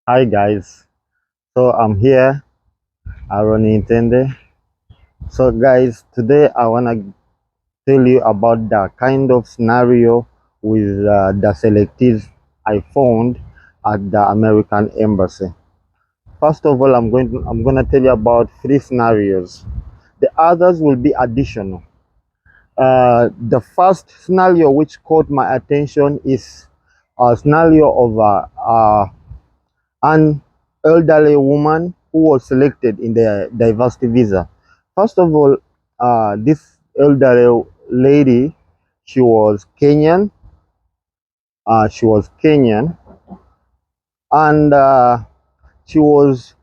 Hi guys, so I'm here, Aaron Intende. So guys, today I wanna tell you about the kind of scenario with the selectives I found at the American Embassy. First of all, I'm gonna tell you about three scenarios. The others will be additional. The first scenario which caught my attention is a scenario of an elderly woman who was selected in the diversity visa. First of all, this elderly lady, she was Kenyan. She was Kenyan, and she was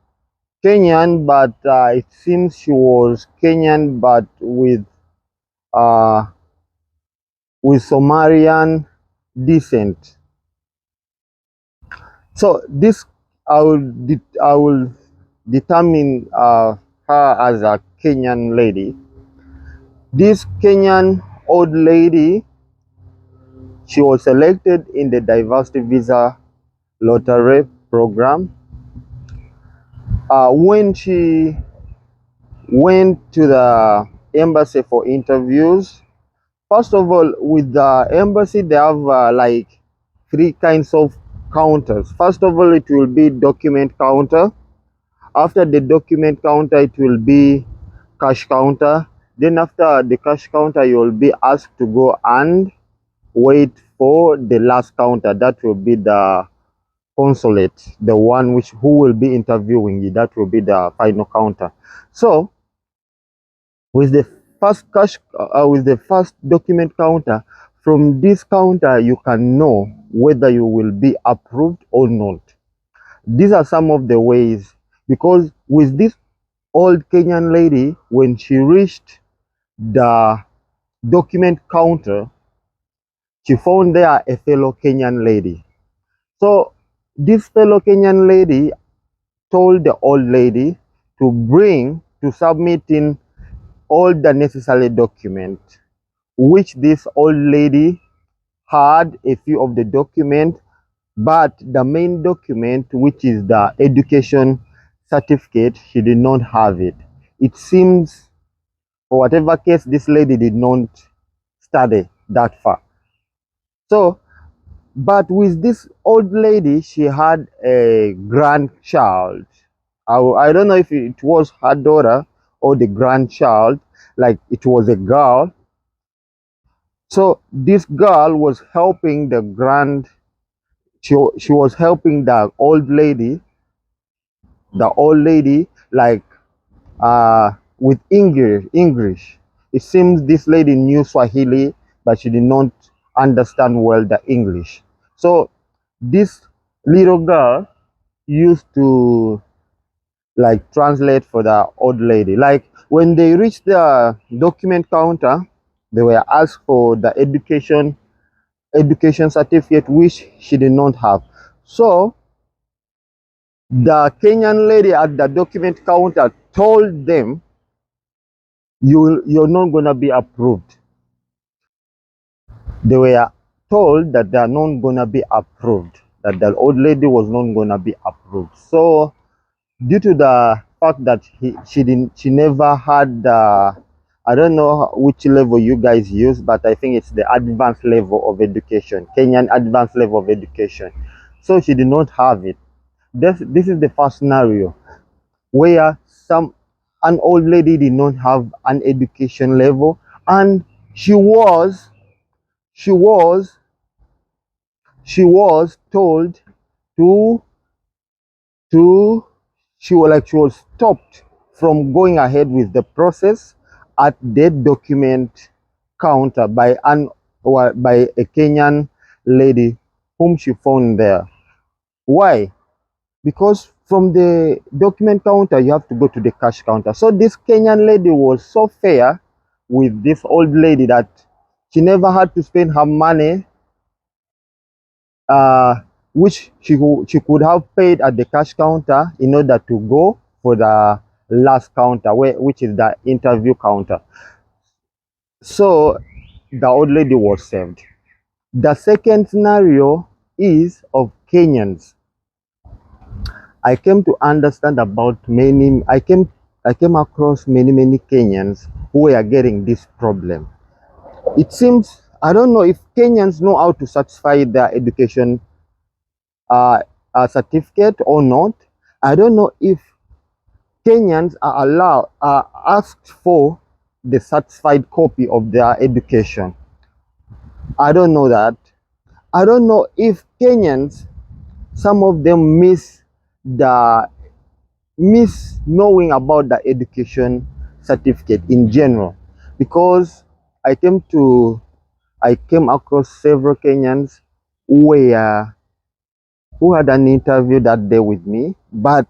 Kenyan, but it seems she was Kenyan, but uh, with Somalian descent. So this I will determine her as a Kenyan lady. This Kenyan old lady, she was selected in the diversity visa lottery program. When she went to the embassy for interviews, first of all, with the embassy, they have like three kinds of counters. First of all, it will be document counter. After the document counter, it will be cash counter. Then after the cash counter, you will be asked to go and wait for the last counter. That will be the consulate, the one which who will be interviewing you. That will be the final counter. So with the with the first document counter, from this counter you can know whether you will be approved or not. These are some of the ways, because with this old Kenyan lady, when she reached the document counter, she found there a fellow Kenyan lady. So this fellow Kenyan lady told the old lady to submit in all the necessary documents, which this old lady had a few of the documents, but the main document, which is the education certificate, she did not have it. It seems, for whatever case, this lady did not study that far. So but with this old lady, she had a grandchild. I don't know if it was her daughter or the grandchild, like it was a girl. So this girl was helping she was helping the old lady, like with English. It seems this lady knew Swahili, but she did not understand well the English. So this little girl used to like translate for the old lady. Like when they reached the document counter, they were asked for the education certificate, which she did not have. So the Kenyan lady at the document counter told them, you're not gonna be approved. They were told that they are not gonna be approved, that the old lady was not gonna be approved. So due to the fact that she never had I don't know which level you guys use, but I think it's the advanced level of education, Kenyan advanced level of education. So she did not have it. This is the first scenario where an old lady did not have an education level, and she was she was she was told to to she was stopped from going ahead with the process at the document counter by a Kenyan lady whom she found there. Why? Because from the document counter you have to go to the cash counter. So this Kenyan lady was so fair with this old lady that she never had to spend her money, uh, which she could have paid at the cash counter in order to go for the last counter, which is the interview counter. So the old lady was saved. The second scenario is of Kenyans. I came to understand about many. I came across many Kenyans who were getting this problem. It seems I don't know if Kenyans know how to satisfy their education uh, certificate or not. I don't know if Kenyans are asked for the certified copy of their education. I don't know that. I don't know if Kenyans, some of them the miss knowing about the education certificate in general, because I came to I came across several Kenyans where who had an interview that day with me, but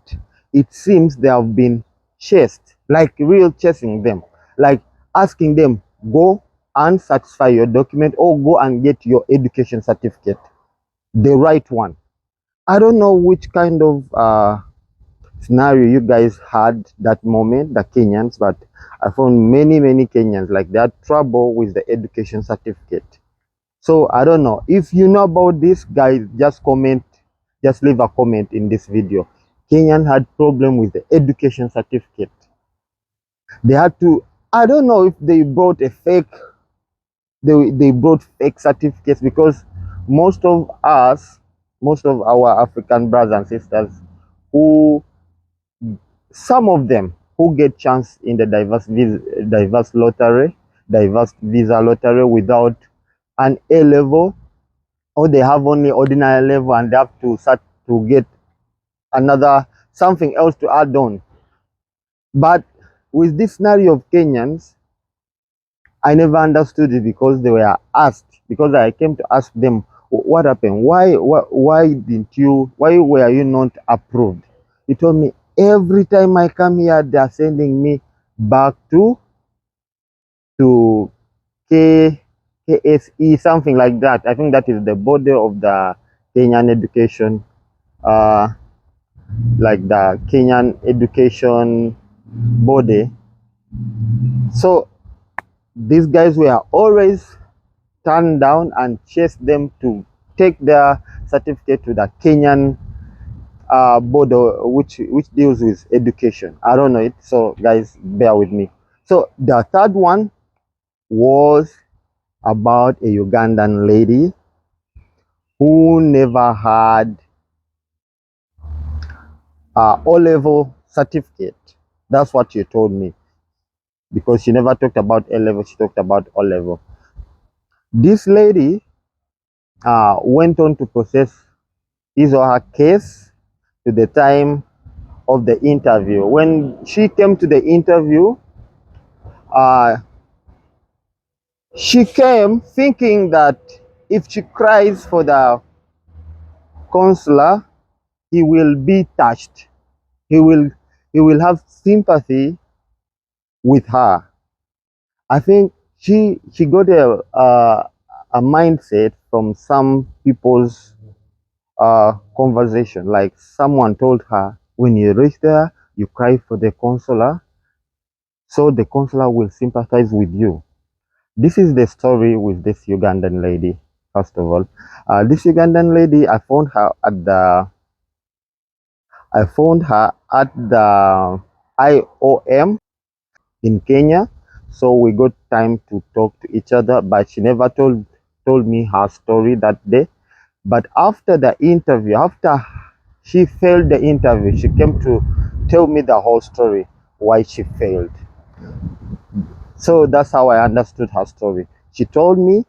it seems they have been chased, like real chasing them, like asking them, go and satisfy your document or go and get your education certificate, the right one. I don't know which kind of scenario you guys had that moment, the Kenyans, but I found many Kenyans like they had trouble with the education certificate. So I don't know if you know about this, guys. Just leave a comment in this video. Kenyan had problem with the education certificate. They had to. I don't know if they brought a fake. They brought fake certificates, because most of us, most of our African brothers and sisters, who some of them who get chance in the diverse visa lottery without an A level, or they have only ordinary level and they have to start to get another something else to add on. But with this scenario of Kenyans, I never understood it, because they were asked, because I came to ask them what happened, why were you not approved? He told me every time I come here they are sending me back to KSE, something like that. I think that is the body of the Kenyan education, uh, like the Kenyan education body. So these guys were always turned down and chased them to take their certificate to the Kenyan board, which deals with education. I don't know it, so guys, bear with me. So the third one was about a Ugandan lady who never had O-level certificate. That's what she told me, because she never talked about A-level, she talked about O-level. This lady went on to process his or her case to the time of the interview. When she came to the interview, uh, she came thinking that if she cries for the counselor, he will be touched. He will he will have sympathy with her. I think she got a mindset from some people's conversation. Like someone told her, when you reach there, you cry for the counselor, so the counselor will sympathize with you. This is the story with this Ugandan lady. First of all, this Ugandan lady, I found her at the IOM in Kenya. So we got time to talk to each other, but she never told me her story that day. But after the interview, after she failed the interview, she came to tell me the whole story, why she failed. So that's how I understood her story. She told me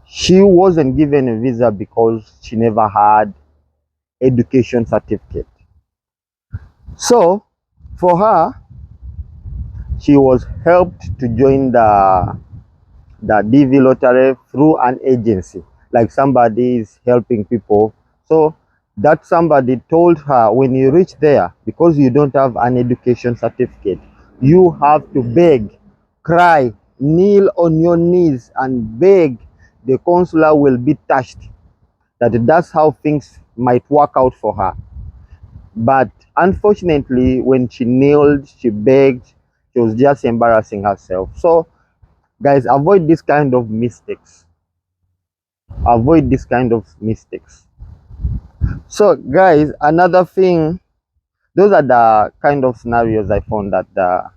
she wasn't given a visa because she never had education certificate. So for her, she was helped to join the DV lottery through an agency, like somebody is helping people. So that somebody told her, when you reach there, because you don't have an education certificate, you have to beg, cry, kneel on your knees and beg. The counselor will be touched. That's how things might work out for her. But unfortunately, when she kneeled, she begged, she was just embarrassing herself. So guys, avoid this kind of mistakes. Avoid this kind of mistakes. So guys, another thing, those are the kind of scenarios I found at the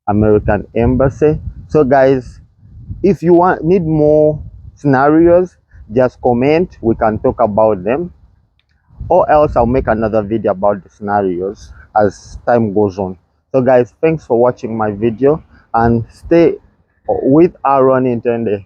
American embassy. So guys, if you need more scenarios, just comment, we can talk about them, or else I'll make another video about the scenarios as time goes on. So guys, thanks for watching my video, and stay with Aaron Intende.